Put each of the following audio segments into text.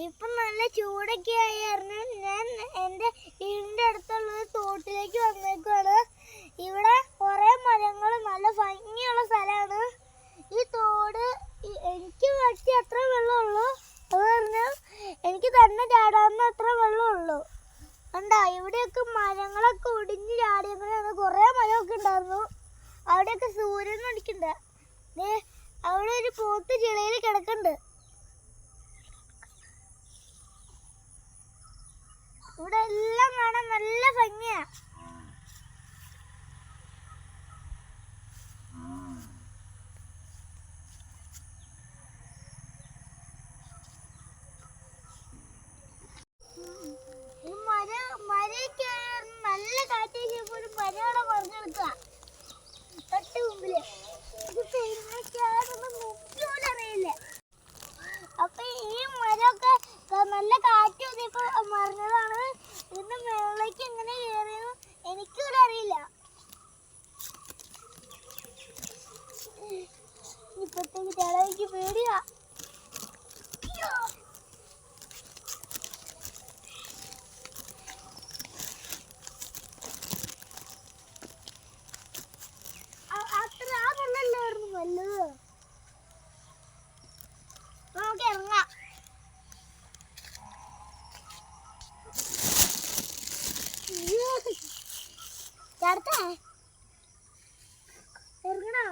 ഇപ്പം നല്ല ചൂടൊക്കെ ആയിരുന്നു. ഞാൻ എൻ്റെ വീടിൻ്റെ അടുത്തുള്ള തോട്ടിലേക്ക് വന്നേക്കാണ്. ഇവിടെ കുറേ മരങ്ങൾ, നല്ല ഭംഗിയുള്ള സ്ഥലമാണ്. ഈ തോട് എനിക്ക് പറ്റി അത്ര വെള്ളമുള്ളൂ. അത് പറഞ്ഞാൽ എനിക്ക് തന്നെ ചാടാവുന്ന അത്ര വെള്ളമുള്ളൂ. കണ്ടാ, ഇവിടെയൊക്കെ മരങ്ങളൊക്കെ ഒടിഞ്ഞ് ചാടിയപ്പോഴാണ്. കുറേ മരമൊക്കെ ഉണ്ടായിരുന്നു. അവിടെയൊക്കെ സൂര്യൻ അടിക്കണ്ട. അവിടെ ഒരു പോത്ത് ചിളയിൽ കിടക്കുന്നുണ്ട്. ഇവിടെ എല്ലാം കാണാൻ നല്ല ഭംഗിയാ. മരയൊക്കെ നല്ല കാറ്റേപ്പോഴും മരയോടെ കുറഞ്ഞു നിൽക്കുക തൊട്ട് മുമ്പില്. അറിയില്ല. അപ്പൊ ഈ മരമൊക്കെ നല്ല കാറ്റ് വന്നപ്പോ മറിഞ്ഞതാണ്. ഇതിന്റെ മേളിലേക്ക് എങ്ങനെ കയറിയെന്ന് എനിക്കിവിടെ അറിയില്ല. ഇപ്പത്തേക്ക് ചേട്ടാ പേടിയാ. അത്ര ആ വെള്ളമല്ലായിരുന്നു നല്ലത്. നമുക്ക് ഇറങ്ങാം. ചേർത്തേ ഇറങ്ങണോ?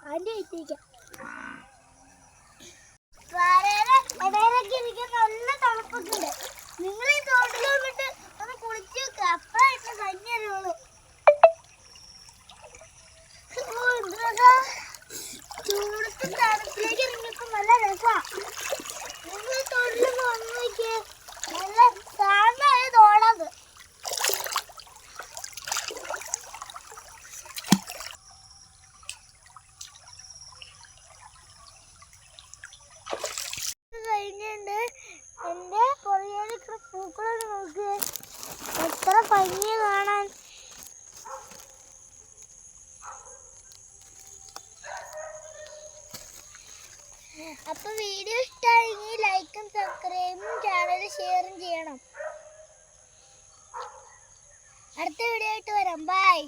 അതിൻ്റെ എത്തിക്കാം. ഇടയിലൊക്കെ ഇരിക്കാൻ നല്ല തണുപ്പൊക്കെ ഉണ്ട്. നിങ്ങൾ ഈ തോട്ടിൽ വന്നിട്ട് ഒന്ന് കുളിച്ചു വെക്കുക. അപ്പഴായിട്ട് ഭംഗി അറിയുള്ളൂ. ചൂടത്തും തണുപ്പിലേക്ക് ഇറങ്ങിയപ്പോ നല്ല രസമാണ്. നിങ്ങൾ തോട്ടിലൊക്കെ വന്നു നോക്കിയേ. നല്ല താഴ്ന്നതായ തോടാത്. കഴിഞ്ഞുണ്ട്. എൻ്റെ പുറകെ പൂക്കളൊക്കെ നോക്ക്, എത്ര ഭംഗിയ കാണാൻ. അപ്പൊ വീഡിയോ ഇഷ്ടമായെങ്കിൽ ലൈക്കും സബ്സ്ക്രൈബും ചാനൽ ഷെയറും ചെയ്യണം. അടുത്ത വീഡിയോ ആയിട്ട് വരാം. ബൈ.